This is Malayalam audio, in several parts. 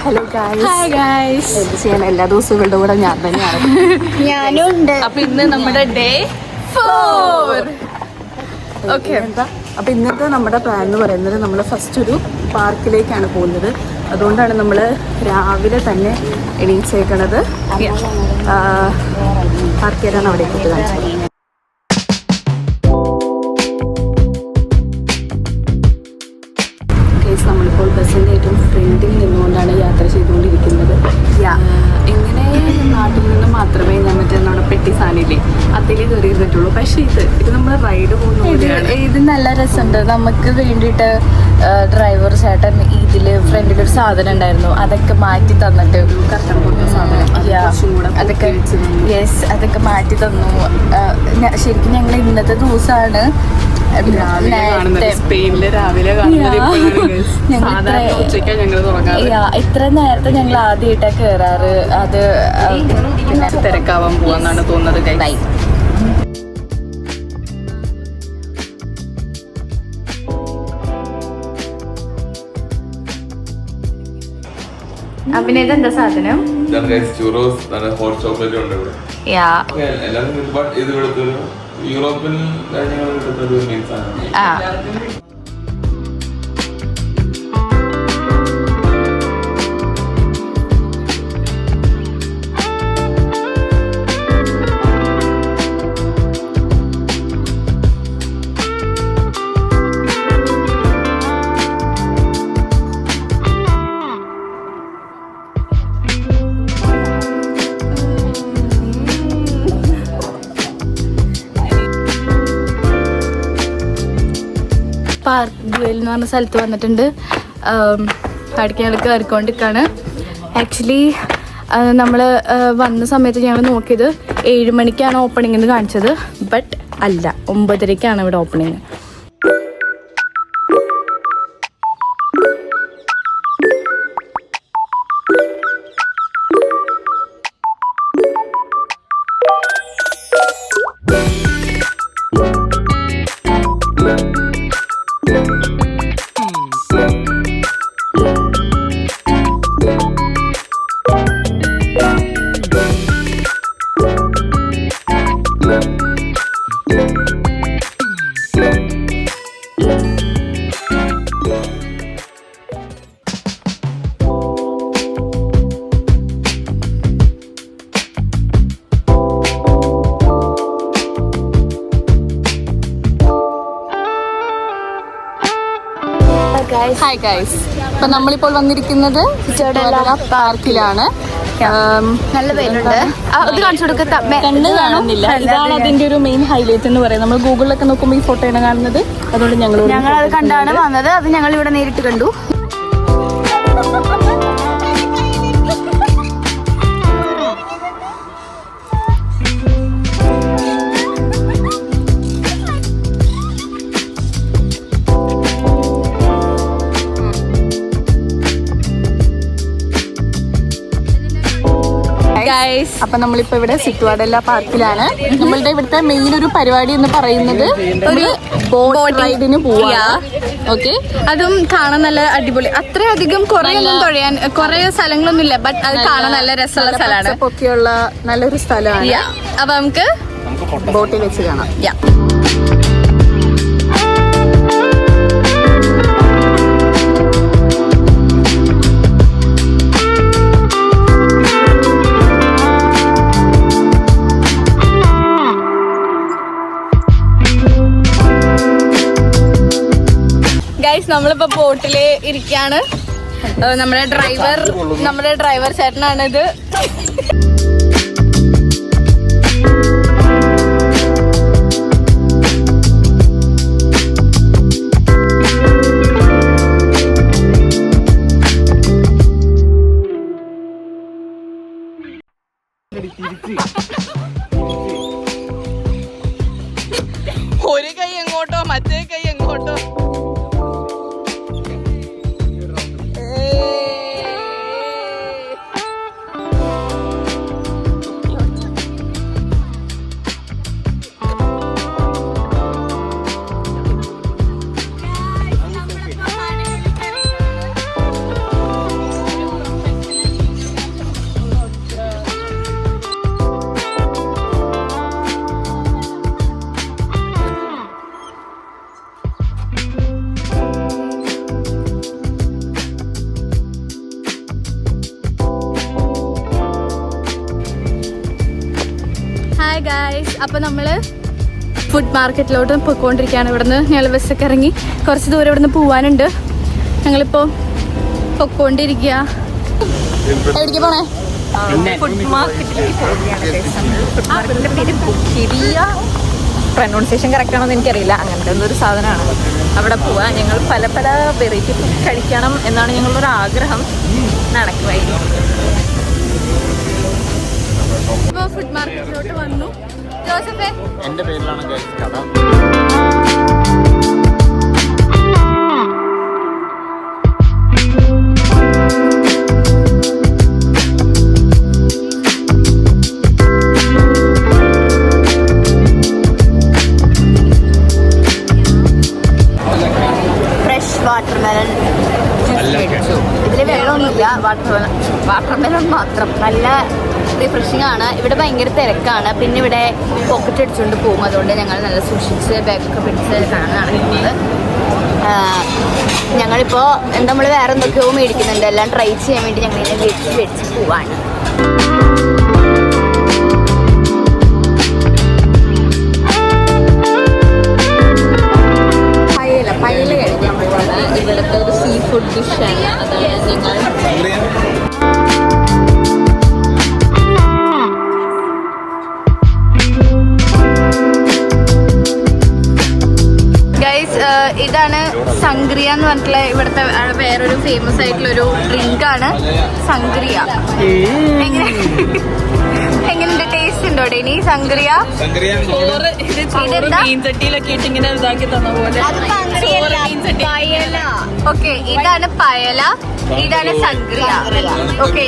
Hello guys. Hi guys. എന്ത് ചെയ്യാൻ, എല്ലാ ദിവസങ്ങളുടെ കൂടെ ഞാൻ തന്നെയാണ്. ഞാനും ഉണ്ട്. അപ്പൊ ഇന്ന് നമ്മുടെ ഡേ 4. ഓക്കെ, അപ്പൊ ഇന്നത്തെ നമ്മുടെ പ്ലാൻ എന്ന് പറയുന്നത് നമ്മൾ ഫസ്റ്റ് ഒരു പാർക്കിലേക്കാണ് പോകുന്നത്. അതുകൊണ്ടാണ് നമ്മൾ രാവിലെ തന്നെ എണീച്ചേക്കണത്. പാർക്ക് ചെയ്താണ് അവിടെ കാണിച്ചത്. നമ്മളിപ്പോൾ ബസ്സിൻ്റെ ഏറ്റവും ഫ്രണ്ടിൽ നിന്നുകൊണ്ടാണ് യാത്ര ചെയ്തുകൊണ്ടിരിക്കുന്നത്. എങ്ങനെ നാട്ടിൽ നിന്ന് മാത്രമേ ഞാൻ നമ്മുടെ പെട്ടി സാധനമില്ലേ അതിലേക്ക് കയറി ഇരുന്നിട്ടുള്ളൂ. പക്ഷേ ഇത് നമ്മൾ റൈഡ് പോകുന്ന ഇത് നല്ല രസമുണ്ട്. നമുക്ക് വേണ്ടിയിട്ട് ഡ്രൈവർ ചേട്ടൻ ഇതില് ഫ്രണ്ടിലൊരു സാധനം ഉണ്ടായിരുന്നു, അതൊക്കെ മാറ്റി തന്നിട്ട് അതൊക്കെ അതൊക്കെ മാറ്റി തന്നു. ശരിക്കും ഞങ്ങൾ ഇന്നത്തെ ദിവസമാണ് സ്പെയിനില് രാവിലെ ഇത്ര നേരത്തെ ഞങ്ങൾ ആദ്യമായിട്ടാണ് കേറാറ്. അത് പിന്നെ തിരക്കാവാൻ പോവാന്നാണ് തോന്നുന്നത്. അഭിനേത് എന്താ സാധനം? ഹോട്ട് ചോക്ലേറ്റ് ഉണ്ട് ഇവിടെ. ഇത് ഇവിടുത്തെ യൂറോപ്യൻ രാജ്യങ്ങളിൽ കിട്ടുന്ന ഒരു മീൻ സാധനം. പാർക്ക് ഡ്യുവൽ എന്ന് പറഞ്ഞ സ്ഥലത്ത് വന്നിട്ടുണ്ട്. അവിടേക്ക് ഞങ്ങൾ കയറിക്കൊണ്ടിരിക്കുകയാണ്. ആക്ച്വലി നമ്മൾ വന്ന സമയത്ത് ഞങ്ങൾ നോക്കിയത് 7 മണിക്കാണ് ഓപ്പണിംഗ് എന്ന് കാണിച്ചത്. ബട്ട് അല്ല, 9:30 ഇവിടെ ഓപ്പണിങ്. Hi guys. അപ്പം നമ്മളിപ്പോൾ വന്നിരിക്കുന്നത് പാർക്കിലാണ്. നല്ല പേരുണ്ട്. അത് കാണിച്ചു കൊടുക്കുക. കണ്ണ് കാണുന്നില്ല. ഇതാണ് അതിന്റെ ഒരു മെയിൻ ഹൈലൈറ്റ് എന്ന് പറയുന്നത്. നമ്മൾ ഗൂഗിളിലൊക്കെ നോക്കുമ്പോൾ ഈ ഫോട്ടോയാണ് കാണുന്നത്. അതുകൊണ്ട് ഞങ്ങൾ അത് കണ്ടാണ് വന്നത്. അത് ഞങ്ങൾ ഇവിടെ നേരിട്ട് കണ്ടു. അപ്പൊ നമ്മളിപ്പോ ഇവിടെ സിറ്റുവാഡെല്ല പാർക്കിലാണ്. നമ്മളുടെ ഇവിടുത്തെ മെയിൻ ഒരു പരിപാടി എന്ന് പറയുന്നത് ഒരു ബോട്ട് റൈഡിന് പോവാ. ഓക്കെ, അതും കാണാൻ നല്ല അടിപൊളി. അത്രയധികം കുറെ ഒന്നും തൊഴയാൻ കുറെ സ്ഥലങ്ങളൊന്നും ഇല്ല, ബട്ട് അത് കാണാൻ നല്ല രസമുള്ള സ്ഥലമാണ്. ഒക്കെയുള്ള നല്ലൊരു സ്ഥലമാണ്. അപ്പൊ നമുക്ക് ബോട്ടിൽ വെച്ച് കാണാം. നമ്മളിപ്പോ ബോട്ടില് ഇരിക്കാണ്. നമ്മുടെ ഡ്രൈവർ ചേട്ടനാണിത്. ഒരു കൈ എങ്ങോട്ടോ മറ്റേ കൈ എങ്ങോട്ടോ. ഗായ്സ്, അപ്പോൾ നമ്മൾ ഫുഡ് മാർക്കറ്റിലോട്ട് പോയിക്കൊണ്ടിരിക്കുകയാണ്. ഇവിടുന്ന് ഞങ്ങൾ ബസ്സൊക്കെ ഇറങ്ങി കുറച്ച് ദൂരം ഇവിടുന്ന് പോവാനുണ്ട്. ഞങ്ങളിപ്പോൾ പൊയ്ക്കൊണ്ടിരിക്കുക. എവിടേക്ക് പോണേ? ഫുഡ് മാർക്കറ്റിലേക്ക് പോവുകയാണ്. പേര് ബുക്കിരിയ. പ്രൊനൗൺസിയേഷൻ കറക്റ്റ് ആണോ എന്ന് എനിക്കറിയില്ല. അങ്ങനത്തെ ഒരു സാധനമാണ്. അവിടെ പോവാൻ ഞങ്ങൾ പല പല വെറൈറ്റി ഫുഡ് കഴിക്കണം എന്നാണ് ഞങ്ങളുടെ ഒരു ആഗ്രഹം. നടക്കുമായിരുന്നു. ഇപ്പോൾ ഫുഡ് മാർക്കറ്റിലോട്ട് വന്നു. ജോസഫേ, എന്റെ പേരിലാണ് കഥ. ഫ്രഷ് വാട്ടർമെലൺ ജ്യൂസ് മേടിച്ചു. ഇതിൽ വെള്ളമൊന്നുമില്ല, വാട്ടർമെലൺ മാത്രം. നല്ല റിഫ്രഷിംഗ് ആണ്. ഇവിടെ ഭയങ്കര തിരക്കാണ്. പിന്നെ ഇവിടെ പോക്കറ്റ് അടിച്ചുകൊണ്ട് പോകും. അതുകൊണ്ട് ഞങ്ങൾ നല്ല സൂക്ഷിച്ച് ബാഗൊക്കെ പിടിച്ച് നടക്കുന്നത്. ഞങ്ങളിപ്പോൾ നമ്മൾ വേറെ എന്തൊക്കെയോ മേടിക്കുന്നുണ്ട്. എല്ലാം ട്രൈ ചെയ്യാൻ വേണ്ടി ഞങ്ങൾ ഇതിനെ മേടിച്ച് പോവാണ്. പയല കഴിക്കാൻ പോവാണ്. ഇവിടുത്തെ ഒരു സീ ഫുഡ് ഡിഷാണ്. അതാണ് ഞങ്ങൾ ഇതാണ് സംഗ്രിയ എന്ന് പറഞ്ഞിട്ടുള്ള ഇവിടുത്തെ വേറൊരു ഫേമസ് ആയിട്ടുള്ളൊരു ഡ്രിങ്കാണ് സംഗ്രിയ. എങ്ങനെയുണ്ട്? ടേസ്റ്റ് ഉണ്ടോ ഡെനി സംഗ്രിയ? ഓക്കെ, ഇതാണ് പയല, ഇതാണ് സംഗ്രിയ. ഓക്കെ,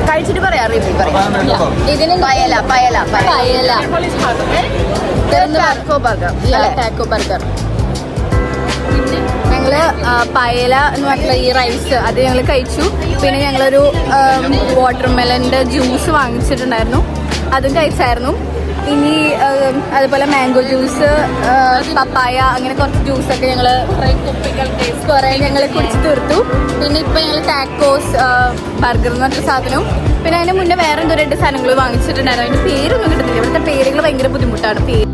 കഴിച്ചിട്ട് പറയാം. റിവ്യൂ പറയാം. ഇതിന് പയല പയല പയല ടാക്കോ ബർഗർ. ഞങ്ങള് പയല എന്ന് പറഞ്ഞിട്ടുള്ള ഈ റൈസ് അത് ഞങ്ങൾ കഴിച്ചു. പിന്നെ ഞങ്ങളൊരു വാട്ടർമെലൻ്റെ ജ്യൂസ് വാങ്ങിച്ചിട്ടുണ്ടായിരുന്നു, അതും കഴിച്ചായിരുന്നു. ഇനി അതുപോലെ മാംഗോ ജ്യൂസ്, പപ്പായ, അങ്ങനെ കുറച്ച് ജ്യൂസൊക്കെ ഞങ്ങൾ കുറേ ഞങ്ങൾ കുടിച്ച് തീർത്തു. പിന്നെ ഇപ്പം ഞങ്ങൾ ടാക്കോസ് ബർഗർ എന്ന് പറഞ്ഞ സാധനവും പിന്നെ അതിന് മുന്നേ വേറെ എന്തോ 2 സാധനങ്ങൾ വാങ്ങിച്ചിട്ടുണ്ടായിരുന്നു. അതിൻ്റെ പേരൊന്നും കിട്ടുന്നില്ല. ഇവിടുത്തെ പേരുകൾ ഭയങ്കര ബുദ്ധിമുട്ടാണ്. പേര്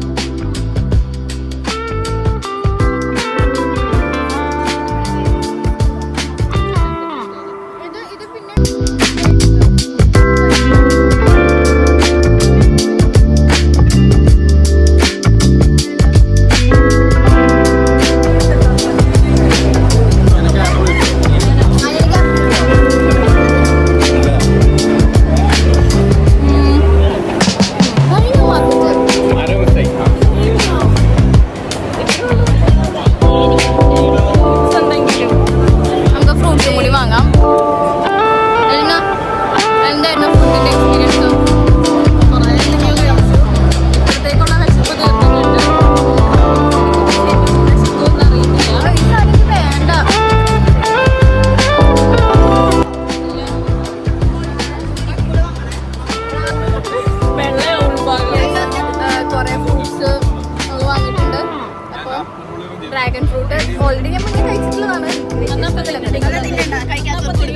ഡ്രാഗൺ ഫ്രൂട്ട് ഓൾറെഡി ഞാൻ മുന്നേ കഴിച്ചിട്ടുള്ളതാണ്. നല്ല മധുരം ഉണ്ട്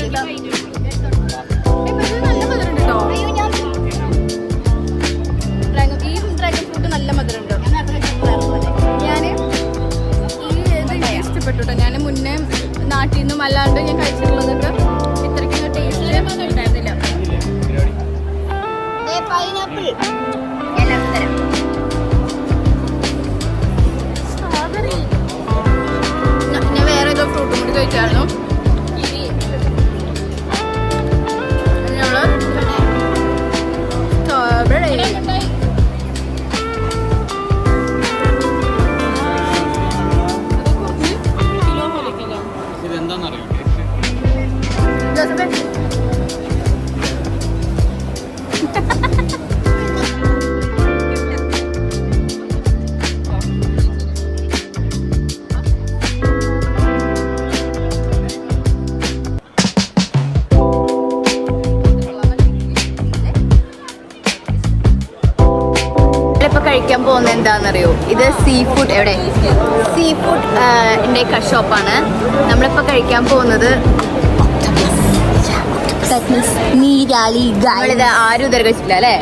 കേട്ടോ. ഈ ഡ്രാഗൺ ഫ്രൂട്ട് നല്ല മധുരം ഉണ്ട്. ഞാൻ ഇത് ഇഷ്ടപ്പെട്ടു കേട്ടോ. ഞാൻ മുന്നേ നാട്ടിൽ നിന്നും അല്ലാണ്ട് ഞാൻ കഴിച്ചിട്ടുള്ളതൊക്കെ ഇത്രയ്ക്കും ടേസ്റ്റ് ഉണ്ടായിരുന്നില്ല. പൈനാപ്പിൾ എല്ലാവർക്കും തരാം. ഞാൻ വേറെ ഏതോ ഫ്രൂട്ടും കൂടി കഴിച്ചായിരുന്നു. കഴിക്കാൻ പോകുന്നത് എന്താണെന്നറിയോ? ഇത് സീ ഫുഡ്. എവിടെ? സീ ഫുഡ് ഷോപ്പാണ്. നമ്മളിപ്പോൾ കഴിക്കാൻ പോകുന്നത് നീരാളി ഞങ്ങളിത് ആരും ഇതുവരെ കഴിച്ചിട്ടില്ല അല്ലേ?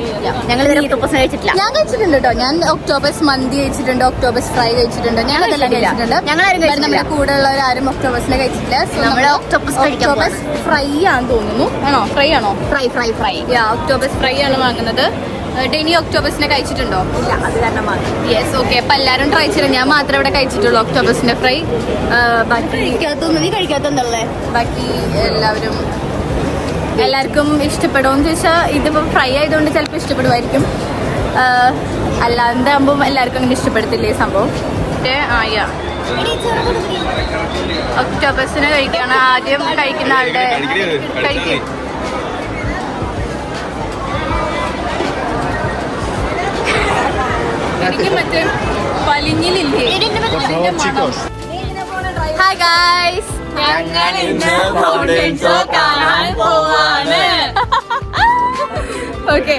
ഞങ്ങൾ ഇതുവരെ ഒക്ടോപ്പസ് കഴിച്ചിട്ടില്ല. ഞാൻ കഴിച്ചിട്ടുണ്ട് കേട്ടോ. ഞാൻ ഒക്ടോബസ് മന്തി കഴിച്ചിട്ടുണ്ട്, ഒക്ടോബസ് ഫ്രൈ കഴിച്ചിട്ടുണ്ട്, ഞാൻ അതെല്ലാം കഴിച്ചിട്ടുണ്ട്. ഞങ്ങളാരും കഴിച്ചിട്ടില്ല. നമ്മുടെ കൂടെ ഉള്ളവരാരും ഒക്ടോബസിനെ കഴിച്ചിട്ടില്ല. നമ്മള് octopus കഴിക്കാൻ ഒക്ടോബസ് ഫ്രൈ ആണെന്ന് തോന്നുന്നു. ആണോ? ഫ്രൈ ആണോ? ഫ്രൈ ഒക്ടോബസ് ഫ്രൈ ആണ് വാങ്ങുന്നത്. ഡെനി ഒക്ടോബസിനെ കഴിച്ചിട്ടുണ്ടോ? ഇല്ല, അത് കാരണം മാത്രം. Yes, okay. അപ്പൊ എല്ലാരും ട്രൈ ചെയ്യണം. ഞാൻ മാത്രമേ ഇവിടെ കഴിച്ചിട്ടുള്ളൂ ഒക്ടോബസിന്റെ ഫ്രൈ. ബാക്കി നീ കഴിക്കാത്തല്ലേ? ബാക്കി എല്ലാവർക്കും ഇഷ്ടപ്പെടുമെന്ന് ചോദിച്ചാൽ ഇതിപ്പോൾ ഫ്രൈ ആയതുകൊണ്ട് ചിലപ്പോൾ ഇഷ്ടപ്പെടുമായിരിക്കും. അല്ലാണ്ടാകുമ്പോൾ എല്ലാവർക്കും അങ്ങനെ ഇഷ്ടപ്പെടത്തില്ലേ സംഭവം. ഒക്ടോബസിനെ കഴിക്കുകയാണ്. ആദ്യം കഴിക്കുന്ന ആളുടെ കഴിക്കും. എനിക്ക് മറ്റേ വലിഞ്ഞിലില്ലേ? ഹായ് ഗായ്സ്, ഞങ്ങൾ ഇന്ന് ഫൗണ്ടൻ ഷോ കാണാൻ പോവാണ്. ഓക്കെ,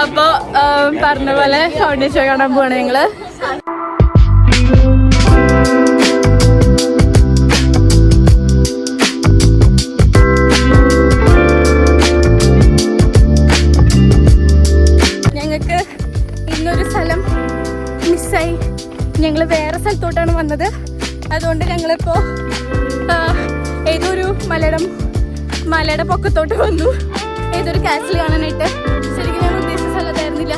അപ്പൊ പറഞ്ഞ പോലെ ഫൗണ്ടൻ ഷോ കാണാൻ പോവാണ് ഞങ്ങള്. ഞങ്ങൾക്ക് ഇന്നൊരു സ്ഥലം മിസ്സായി. ഞങ്ങൾ വേറെ സ്ഥലത്തോട്ടാണ് വന്നത്. അതുകൊണ്ട് ഞങ്ങളിപ്പോ ഏതൊരു മലയുടെ പൊക്കത്തോട്ട് വന്നു. ഏതൊരു കാസിൽ കാണാനായിട്ട്. ശരിക്കും ഞാൻ ഉദ്ദേശിച്ച സ്ഥലത്തായിരുന്നില്ല.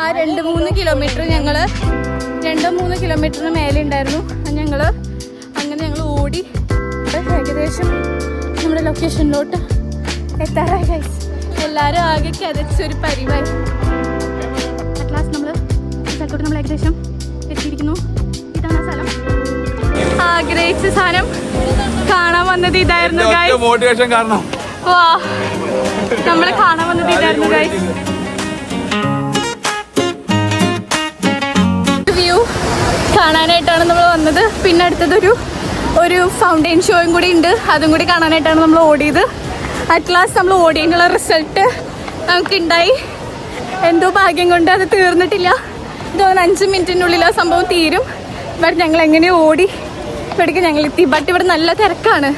ആ 2-3 കിലോമീറ്റർ ഞങ്ങള് 2-3 കിലോമീറ്ററിന് മേലെ ഉണ്ടായിരുന്നു. ഞങ്ങൾ ഓടി ഏകദേശം നമ്മുടെ ലൊക്കേഷനിലോട്ട് എത്താറായി ഗൈസ്. എല്ലാവരും ആകെ കരച്ചൊരു പരിവായി. സ്ഥലത്തോട്ട് നമ്മൾ ഏകദേശം എത്തിയിരിക്കുന്നു. ഇതാണ് സ്ഥലം. ആഗ്രഹിച്ച സാധനം കാണാൻ വന്നത് ഇതായിരുന്നു ഗൈസ്. മോട്ടിവേഷൻ കാരണം നമ്മളെ കാണാൻ വന്നത് ഇതായിരുന്നു ഗൈസ്. വ്യൂ കാണാനായിട്ടാണ് നമ്മൾ വന്നത്. പിന്നെ അടുത്തതൊരു ഫൗണ്ടൈൻ ഷോയും കൂടി ഉണ്ട്. അതും കൂടി കാണാനായിട്ടാണ് നമ്മൾ ഓടിയത്. അറ്റ് ലാസ്റ്റ് നമ്മൾ ഓടിയതിനുള്ള റിസൾട്ട് നമുക്കുണ്ടായി. എന്തോ ഭാഗ്യം കൊണ്ട് അത് തീർന്നിട്ടില്ല. ഇതൊന്ന് 5 മിനിറ്റിനുള്ളിൽ ആ സംഭവം തീരും. ബട്ട് ഞങ്ങൾ എങ്ങനെ ഓടി ഇവിടേക്ക് ഞങ്ങൾ എത്തി. ബട്ട് ഇവിടെ നല്ല തിരക്കാണ്.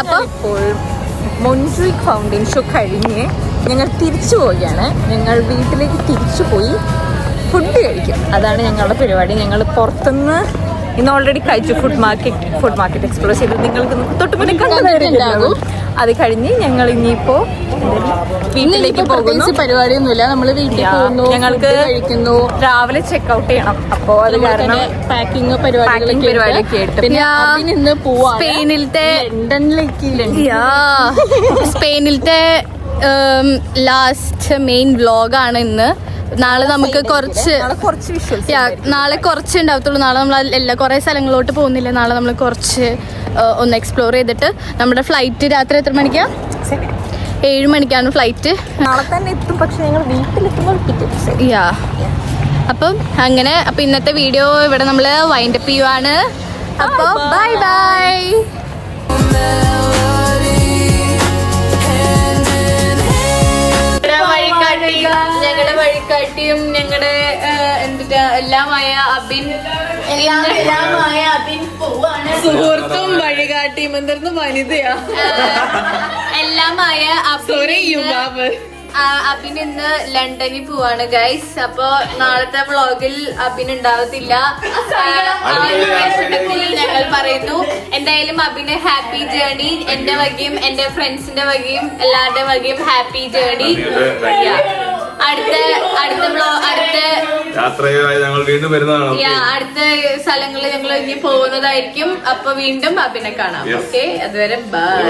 അപ്പോൾ മൊൻട്രിക് ഫൗണ്ടൻ ഷോ കഴിഞ്ഞ് ഞങ്ങൾ തിരിച്ചു പോവുകയാണ്. ഞങ്ങൾ വീട്ടിലേക്ക് തിരിച്ചു പോയി ഫുഡ് കഴിക്കും. അതാണ് ഞങ്ങളുടെ പരിപാടി. ഞങ്ങൾ പുറത്തുനിന്ന് ഇന്ന് ഓൾറെഡി കഴിച്ചു. ഫുഡ് മാർക്കറ്റ് എക്സ്പ്ലോർ ചെയ്ത് നിങ്ങൾക്ക് തൊട്ട് മുന്നേ കണ്ടുണ്ടാകും. അത് കഴിഞ്ഞ് ഞങ്ങൾ ഇനിയിപ്പോ വീട്ടിലേക്ക് പോകുന്നു. പരിപാടിയൊന്നുമില്ല, നമ്മൾ വീട്ടിൽ പോകുന്നു. ഞങ്ങൾക്ക് കഴിക്കുന്നു. രാവിലെ ചെക്കൗട്ട് ചെയ്യണം. അപ്പോൾ അത് കാരണം പാക്കിങ് പരിപാടികളൊക്കെ ആയിട്ട് പിന്നെ ഇന്ന് പോവാ സ്പെയിനിലത്തെ ലാസ്റ്റ് മെയിൻ വ്ലോഗാണ് ഇന്ന്. നാളെ നമുക്ക് നാളെ കുറച്ച് ഉണ്ടാവത്തുള്ളൂ. നാളെ നമ്മൾ കുറേ സ്ഥലങ്ങളിലോട്ട് പോകുന്നില്ല. നാളെ നമ്മൾ കുറച്ച് ഒന്ന് എക്സ്പ്ലോർ ചെയ്തിട്ട് നമ്മുടെ ഫ്ലൈറ്റ് രാത്രി എത്ര മണിക്കാ? 7 മണിക്കാണ് ഫ്ലൈറ്റ്. നാളെ തന്നെ എത്തും. പക്ഷെ ഞങ്ങൾ വീട്ടിലെത്തുമ്പോൾ അപ്പം അങ്ങനെ. അപ്പം ഇന്നത്തെ വീഡിയോ ഇവിടെ നമ്മൾ വൈൻഡപ്പ് ചെയ്യുവാണ്. അപ്പോൾ ബൈ ബൈ. ഞങ്ങളുടെ വഴികാട്ടിയും ഞങ്ങളുടെ എല്ലാമായ അബിൻ പോവാണ്. സുഹൃത്തും വഴികാട്ടിയും എന്തായിരുന്നു വനിതയാ എല്ലാമായ അബിൻ ഇന്ന് ലണ്ടനിൽ പോവാണ് ഗൈസ്. അപ്പൊ നാളത്തെ വ്ളോഗിൽ അബിൻ ഉണ്ടാവത്തില്ല. ഞങ്ങൾ പറയുന്നു എന്തായാലും അബിന് ഹാപ്പി ജേർണി. എന്റെ വകയും എന്റെ ഫ്രണ്ട്സിന്റെ വകയും എല്ലാവരുടെ വകയും ഹാപ്പി ജേർണി. അടുത്ത സ്ഥലങ്ങളിൽ ഞങ്ങൾ ഇനി പോകുന്നതായിരിക്കും. അപ്പൊ വീണ്ടും അബിനെ കാണാം. ഓക്കെ, അതുവരെ ബൈ.